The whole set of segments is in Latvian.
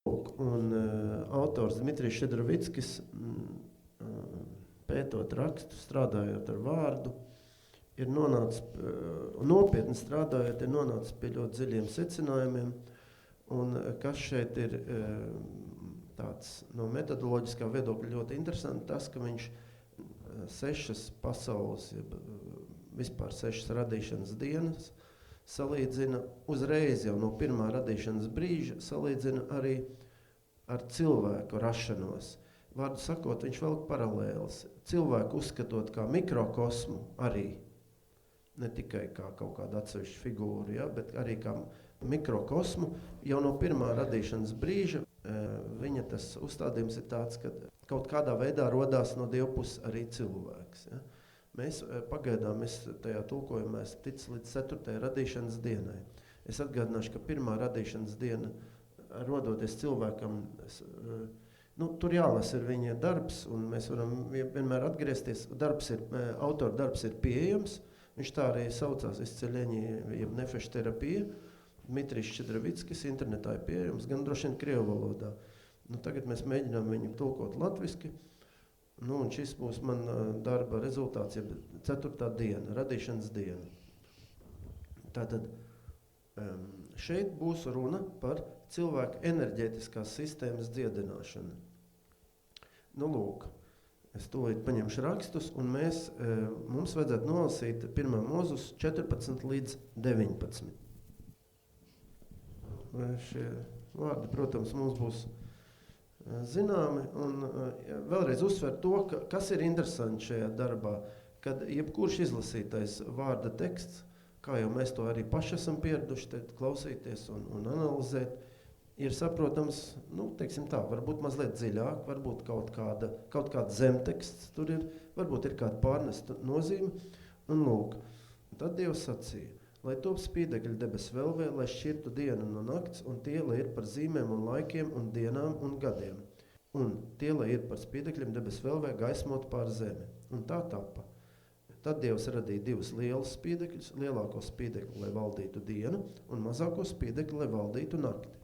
Un autors Dmitrijs Šedravickis, pētot rakstu, strādājot ar vārdu, ir nonācis, nopietni strādājot, ir nonācis pie ļoti dziļiem secinājumiem, un kas šeit ir tāds no metodoloģiskā viedokļa ļoti interesanti, tas, ka viņš 6 pasaules, vispār 6 radīšanas dienas salīdzina uzreiz jau no pirmā radīšanas brīža, salīdzina arī ar cilvēku rašanos. Vārdu sakot, viņš velk paralēles. Cilvēku uzskatot kā mikrokosmu arī, ne tikai kā kaut kādu atsevišķu figūru, ja, bet arī kā mikrokosmu, jau no pirmā radīšanas brīža viņa tas uzstādījums ir tāds, ka kaut kādā veidā rodās no Dieva puses arī cilvēks. Ja. Mēs pagaidām, tajā tulkojumā esmu ticis līdz 4. radīšanas dienai. Es atgādināšu, ka pirmā radīšanas diena, rodoties cilvēkam, tur jālasa ir viņa darbs, un mēs varam vienmēr atgriezties. Autora darbs ir pieejams, viņš tā arī saucās Isceļeņi, jeb nefeša terapija. Dmitrijs Šedravickis internetā ir pieejams, gan droši vien krievu valodā. Tagad mēs mēģinām viņu tulkot latviski, un šis būs man darba rezultāts, jeb 4. diena, radīšanas diena. Tātad šeit būs runa par cilvēka enerģētiskās sistēmas dziedināšanu. Lūk, es tūlīt paņemšu rakstus, un mums vajadzētu nolasīt 1. Mūzus 14 līdz 19. Šie vārdi, protams, mums būs zināmi, un vēlreiz uzsver to, kas ir interesanti šajā darbā, kad jebkurš izlasītais vārda teksts, kā jau mēs to arī paši esam pieraduši klausīties un analizēt, ir saprotams, teiksim tā, varbūt mazliet dziļāk, varbūt kaut kāda zemteksts tur ir, varbūt ir kāda pārnesta nozīme, un lūk, tad Dievs sacīja, lai top spīdekļi debes velvē, lai šķirtu dienu no nakts, un tie, lai ir par zīmēm un laikiem un dienām un gadiem. Un tie, lai ir par spīdekļiem debes velvē, gaismot pār zemi. Un tā tapa. Tad Dievs radīja 2 lielus spīdekļus, lielāko spīdekli, lai valdītu dienu, un mazāko spīdekli, lai valdītu nakti.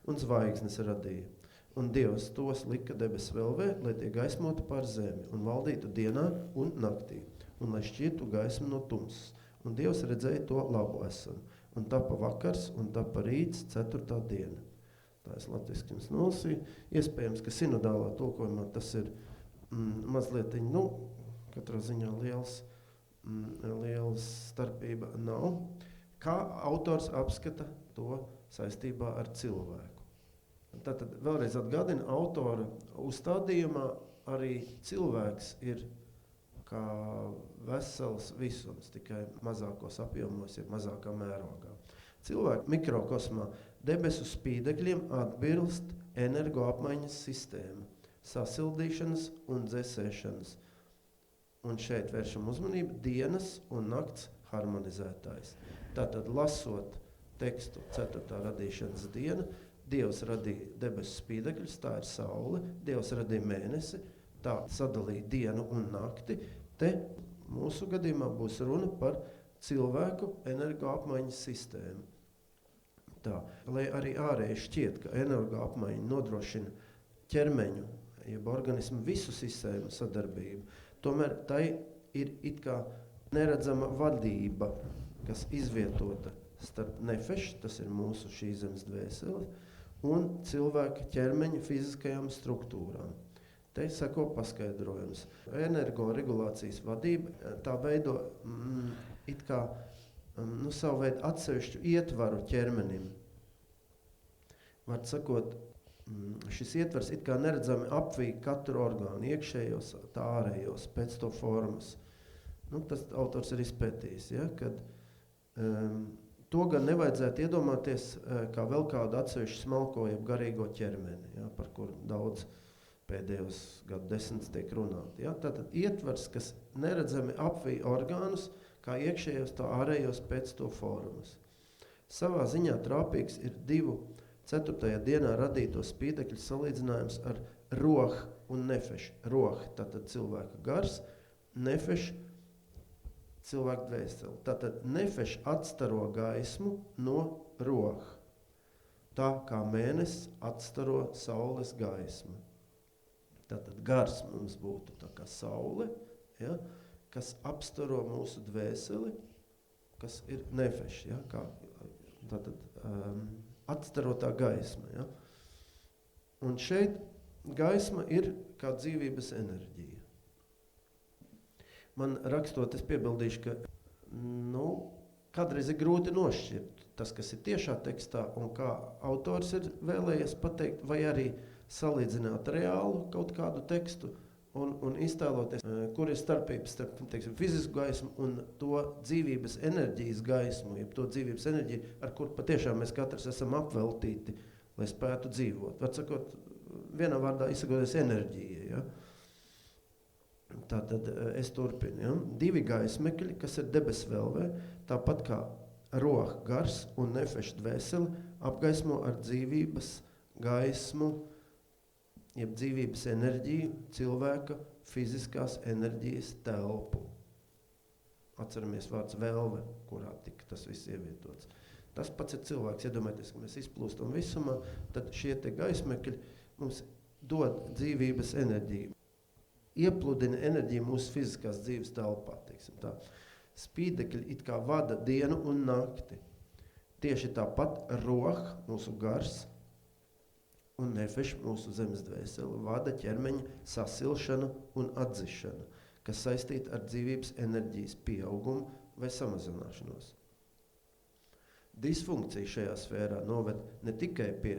Un zvaigznes radīja. Un Dievs tos lika debes velvē, lai tie gaismotu pār zemi, un valdītu dienā un naktī, un lai šķirtu gaismu no tumsas. Un Dievs redzēja to labu esam. Un tapa vakars, un tapa rīts 4. diena. Tā es latviski jums nolasīju. Iespējams, ka sinodālā tulkojumā tas ir mazliet, katrā ziņā liels starpība nav. Kā autors apskata to saistībā ar cilvēku. Tātad vēlreiz atgādina, autora uzstādījumā arī cilvēks ir kā vesels visums, tikai mazākos apjomos, ir mazākā mērogā. Cilvēku mikrokosmā debesu spīdekļiem atbilst energoapmaiņas sistēma, sasildīšanas un dzesēšanas. Un šeit vēršam uzmanību dienas un nakts harmonizētājs. Tātad, lasot tekstu 4. radīšanas diena, Dievs radīja debesu spīdekļus, tā ir saule, Dievs radīja mēnesi, tā sadalīja dienu un nakti. Te mūsu gadījumā būs runa par cilvēku energoapmaiņas sistēmu. Tā, lai arī ārēji šķiet, ka energoapmaiņa nodrošina ķermeņu, jeb organismu visu sistēmu sadarbību, tomēr tai ir it kā neredzama vadība, kas izvietota starp nefešu, tas ir mūsu šīs zemes dvēseli, un cilvēka ķermeņa fiziskajām struktūrām. Te sako paskaidrojums. Energoregulācijas vadība tā veido it kā savu veidu atsevišķu ietvaru ķermenim. Var sakot, šis ietvars it kā neredzami apvīk katru orgānu, iekšējos, tā ārējos, pēc to formas. Tas autors ir izpētījis, ja, kad to gan nevajadzētu iedomāties kā vēl kādu atsevišķu smalko, jeb garīgo ķermeni, ja, par kur daudz pēdējos gadu desmitus tiek runāti. Ja? Tātad ietvers, kas neredzami apvīja orgānus, kā iekšējos, tā ārējos pēc to formas. Savā ziņā trāpīgs ir 2 4. dienā radīto spīdekļu salīdzinājums ar roh un nefešu. Roh, tātad cilvēka gars, nefeš, cilvēka dvēseli. Tātad nefeš atstaro gaismu no roh. tā kā mēnesis atstaro saules gaismu. Tātad gars mums būtu tā kā saule, ja, kas apstaro mūsu dvēseli, kas ir nefeš, ja, kā tātad atstarotā gaisma. Ja. Un šeit gaisma ir kā dzīvības enerģija. Man rakstot, es piebildīšu, ka kādreiz ir grūti nošķirt tas, kas ir tiešā tekstā un kā autors ir vēlējies pateikt, vai arī salīdzināt reālu kaut kādu tekstu un iztēloties, kur ir starpības starp, teiksim, fizisku gaismu un to dzīvības enerģijas gaismu, jeb to dzīvības enerģiju, ar kur patiešām mēs katrs esam apveltīti, lai spētu dzīvot. Var sakot, vienā vārdā izsakoties enerģija. Ja? Tātad es turpinu. Ja? 2 gaismekļi, kas ir debes vēlvē, tāpat kā roha gars un nefeša dvēseli, apgaismo ar dzīvības gaismu, jeb dzīvības enerģiju, cilvēka fiziskās enerģijas telpu. Atceramies vārds vēlve, kurā tika tas viss ievietots. Tas pats ir cilvēks, iedomājieties, ka mēs izplūstam visumā, tad šie te gaismekļi mums dod dzīvības enerģiju. Iepludina enerģiju mūsu fiziskās dzīves telpā, teiksim tā. Spīdekļi it kā vada dienu un nakti. Tieši tāpat roha, mūsu gars, un nefeš, mūsu zemes dvēseli, vada ķermeņa sasilšanu un atdzišanu, kas saistīta ar dzīvības enerģijas pieaugumu vai samazināšanos. Disfunkcija šajā sfērā noved ne tikai pie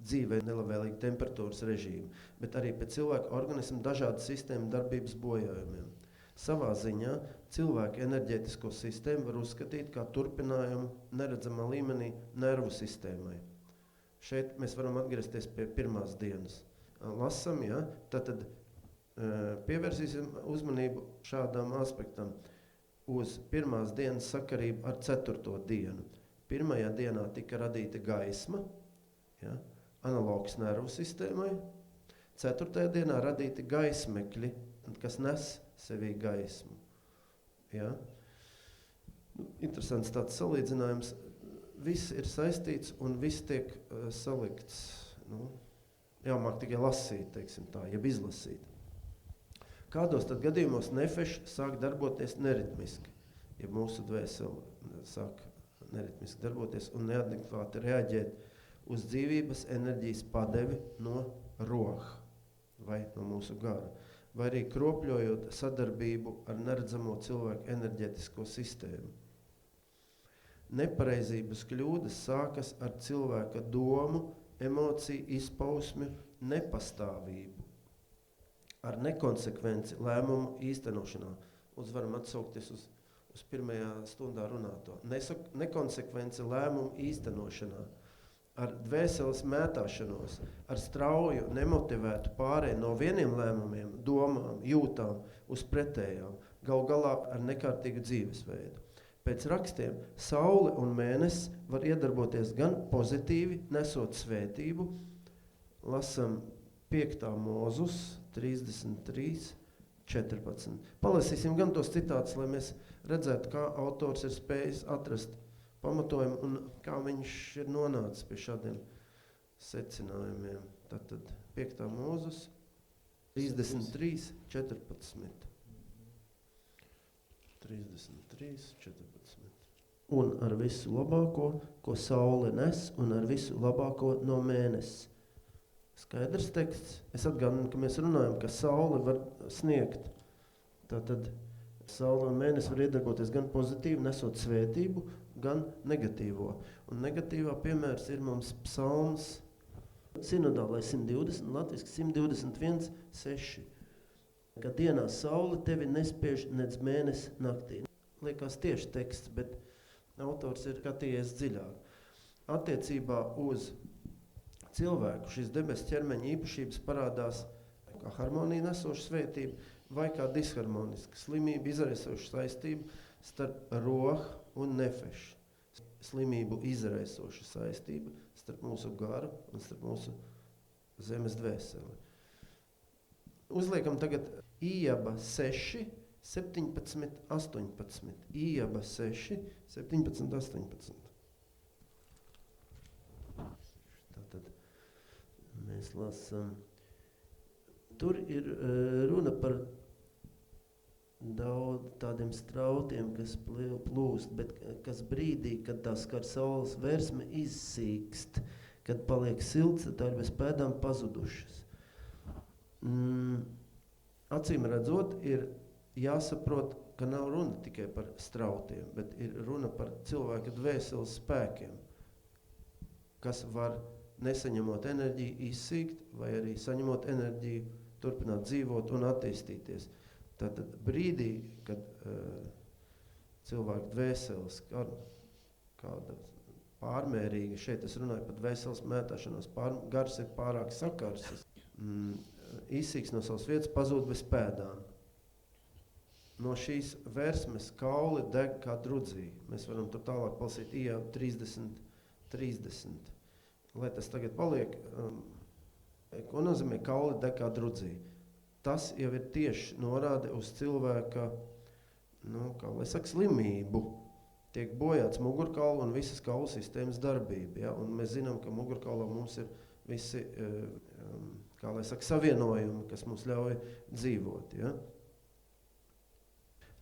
dzīvē nelabvēlīga temperatūras režīma, bet arī pie cilvēka organismu dažādu sistēmu darbības bojājumiem. Savā ziņā cilvēka enerģētisko sistēmu var uzskatīt kā turpinājumu neredzamā līmenī nervu sistēmai. Šeit mēs varam atgriezties pie pirmās dienas. Lasam, ja, tad pievērsīsim uzmanību šādām aspektam uz pirmās dienas sakarību ar 4. dienu. Pirmajā dienā tika radīta gaisma, ja, analogs nervu sistēmai. 4. dienā radīti gaismekļi, kas nes sevī gaismu. Ja. Interesants tāds salīdzinājums. Viss ir saistīts un viss tiek salikts. Jāmāk tikai lasīt, teiksim tā, jeb izlasīt. Kādos tad gadījumos nefeš sāk darboties neritmiski, ja mūsu dvēseli sāk neritmiski darboties un neadekvāti reaģēt uz dzīvības enerģijas padevi no roha vai no mūsu gara, vai arī kropļojot sadarbību ar neredzamo cilvēku enerģētisko sistēmu. Nepareizības kļūdas sākas ar cilvēka domu, emociju, izpausmi, nepastāvību, ar nekonsekvenci lēmumu īstenošanā. Varam atsaukties uz pirmajā stundā runāto. Nekonsekvenci lēmumu īstenošanā, ar dvēseles mētāšanos, ar strauju, nemotivētu pārēju no vieniem lēmumiem, domām, jūtām uz pretējām, galu galā ar nekārtīgu dzīvesveidu. Pēc rakstiem saule un mēnesis var iedarboties gan pozitīvi, nesot svētību. Lasam 5. Mūzus 33, 14. Palasīsim gan tos citātus, lai mēs redzētu, kā autors ir spējis atrast pamatojumu un kā viņš ir nonācis pie šādiem secinājumiem. Tātad 5. Mūzus 33, 14. 33, 14. Un ar visu labāko, ko saule nes, un ar visu labāko no mēnesis. Skaidrs teksts. Es atgādinu, ka mēs runājam, ka saule var sniegt. Tātad saule un mēnesis var iedarboties gan pozitīvi, nesot svētību, gan negatīvo. Un negatīvā piemērs ir mums psalms sinodālais 120, latviski 121, 6. Kad dienā saule tevi nespiež nec mēnesi naktī. Liekas tieši teksts, bet autors ir skatījies dziļāk. Attiecībā uz cilvēku šis debes ķermeņa īpašības parādās kā harmonija nesoša svētība vai kā disharmoniska slimība izraisoša saistība starp roha un nefešu. Slimību izraisoša saistība starp mūsu garu un starp mūsu zemes dvēseli. Uzliekam tagad Ījaba 6, 17, 18. Ījaba 6, 17, 18. mēs lasām. Tur ir runa par daudz tādiem strautiem, kas plūst, bet kas brīdī, kad tā skar saules versme, izsīkst, kad paliek silts, tad tā ir bez pēdām pazudušas. Acīm redzot, ir jāsaprot, ka nav runa tikai par strautiem, bet ir runa par cilvēka dvēseles spēkiem, kas var nesaņemot enerģiju izsīkt, vai arī saņemot enerģiju turpināt dzīvot un attīstīties. Tātad brīdī, kad cilvēka dvēseles kāda pārmērīga, šeit es runāju par dvēseles mētāšanos, gars ir pārāk sakarsis, izsīks no savas vietas, pazūd bez pēdām. No šīs versmes kauli deg kā drudzī. Mēs varam tur tālāk palasīt Ijābu 30. Lai tas tagad paliek, ko nozīmē kauli deg kā drudzī? Tas jau ir tieši norāde uz cilvēka, slimību. Tiek bojāts mugurkaula un visas kaula sistēmas darbība. Ja? Un mēs zinām, ka mugurkaulā mums ir visi savienojumi, kas mums ļauj dzīvot. Ja?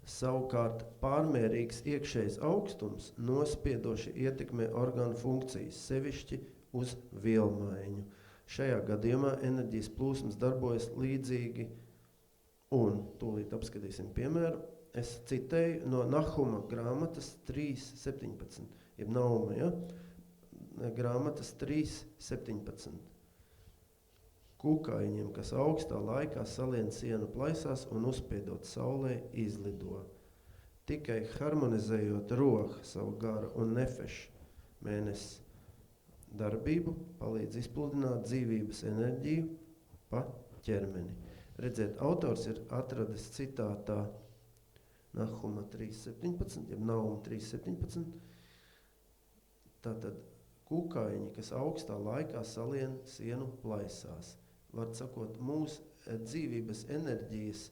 Savukārt pārmērīgs iekšējs augstums nospiedoši ietekmē orgānu funkcijas, sevišķi uz vielmaiņu. Šajā gadījumā enerģijas plūsmas darbojas līdzīgi, un tūlīt apskatīsim piemēru. Es citēju no Nahuma grāmatas 3.17, jeb Nauma, ja? Grāmatas 3.17. Kukaiņiem, kas augstā laikā salien sienu plaisās un uzspiedot saulē izlido. Tikai harmonizējot roha savu gara un nefešu mēnesi darbību, palīdz izpludināt dzīvības enerģiju pa ķermeni. Redziet, autors ir atradis citātā Nahuma 3.17, jeb Nauma 3.17. Tātad kukaiņi, kas augstā laikā salien sienu plaisās. Var sakot, mūsu dzīvības enerģijas,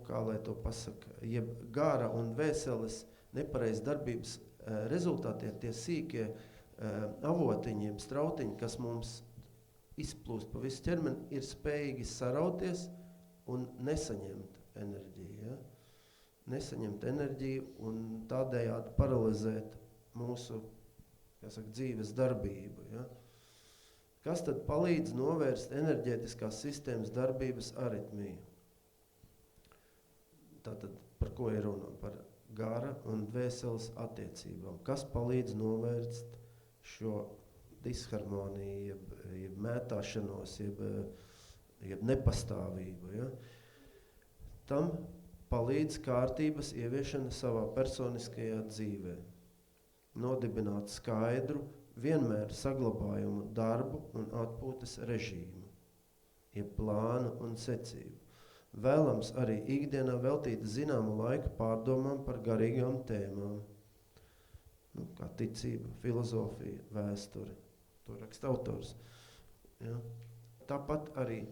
kā lai to pasaka, jeb gara un vēseles nepareiz darbības rezultāti ir tie sīkie avotiņi, jeb strautiņi, kas mums izplūst pa visu ķermeni, ir spējīgi sarauties un nesaņemt enerģiju. Ja? Nesaņemt enerģiju un tādējādi paralizēt mūsu dzīves darbību. Ja? Kas tad palīdz novērst enerģētiskās sistēmas darbības aritmiju? Tātad par ko ir runa? Par gara un dvēseles attiecībām. Kas palīdz novērst šo disharmoniju, jeb mētāšanos, jeb nepastāvību? Ja? Tam palīdz kārtības ieviešana savā personiskajā dzīvē. Nodibināt skaidru, vienmēr saglabājumu darbu un atpūtas režīmu, jeb plānu un secību. Vēlams arī ikdienā veltīt zināmu laiku pārdomām par garīgām tēmām, kā ticība, filozofija, vēsture, to raksta autors. Ja? Tāpat arī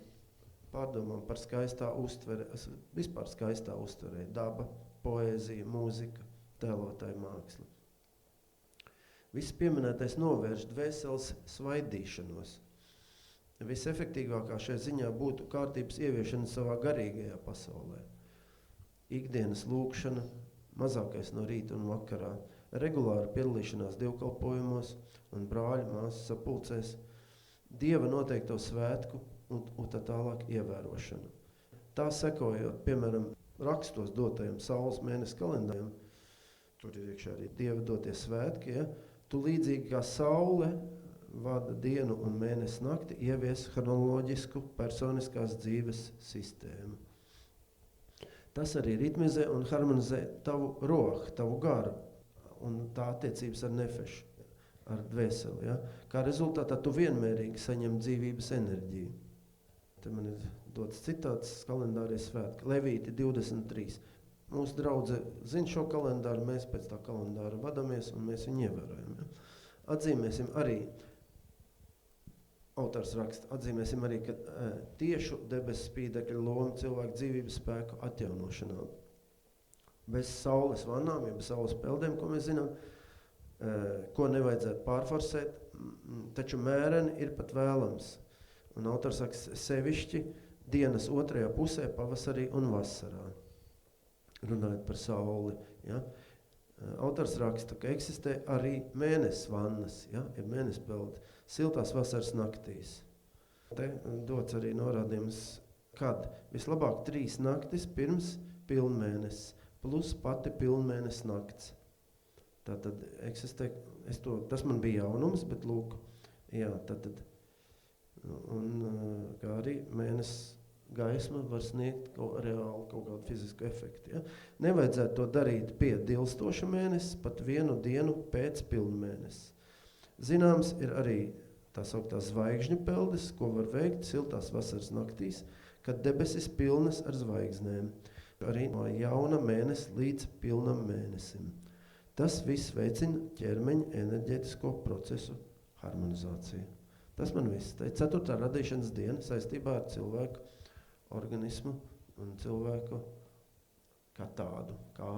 pārdomām par skaistā uztvere, vispār skaistā uztverē, daba, poēzija, mūzika, tēlotāja māksla. Viss pieminētais novērš dvēseles svaidīšanos. Visefektīvākā šajā ziņā būtu kārtības ieviešana savā garīgajā pasaulē. Ikdienas lūkšana, mazākais no rīta un vakarā, regulāra piedalīšanās dievkalpojumos un brāļu māsas sapulcēs, Dieva noteikto svētku un tā tālāk ievērošana. Tā sekojot, piemēram, rakstos dotajam saules mēnesi kalendāriem, tur ir iekšā arī Dieva dotie svētki, ja? Tu līdzīgi kā saule vada dienu un mēnesi nakti, ievies chronoloģisku personiskās dzīves sistēmu. Tas arī ritmizē un harmonizē tavu rohu, tavu garu un tā attiecības ar nefešu, ar dvēseli. Ja? Kā rezultātā tu vienmērīgi saņem dzīvības enerģiju. Te man ir dots citāts kalendārie svētki. Levīti 23. Mūsu draudze zina šo kalendāru, mēs pēc tā kalendāra vadamies un mēs viņu ievērojam. Ja? Atzīmēsim arī, autors raksta, atzīmēsim arī, ka tiešu debesu spīdekļa loma cilvēku dzīvības spēku atjaunošanā. Bez saules vannām, ja bez saules peldēm, ko mēs zinām, ko nevajadzētu pārforsēt, taču mēreni ir pat vēlams. Un autors saka, sevišķi dienas otrajā pusē, pavasarī un vasarā. Runājot par sauli. Ja? Autors raksta, ka eksistē arī mēnesis vannas, ja mēnespeldi, siltās vasaras naktīs. Te dots arī norādījums, kad vislabāk 3 naktis pirms pilnmēnesis, plus pati pilnmēnesis nakts. Tātad eksistē, tas man bija jaunums, bet lūk, jā, tātad, un kā arī mēnesis gaisma var sniegt reāli kaut kādu fizisku efektu. Ja? Nevajadzētu to darīt pie dilstoša mēnesis, pat 1 dienu pēc pilnmēnesis. Zināms ir arī tā sauktā zvaigžņu peldes, ko var veikt siltās vasaras naktīs, kad debesis pilnas ar zvaigznēm, arī no jauna mēnesis līdz pilnam mēnesim. Tas viss veicina ķermeņa enerģētisko procesu harmonizāciju. Tas man viss. Tā ir 4. radīšanas diena saistībā ar cilvēku organismu un cilvēku kā tādu, kā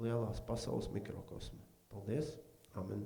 lielās pasaules mikrokosmu. Paldies! Amen!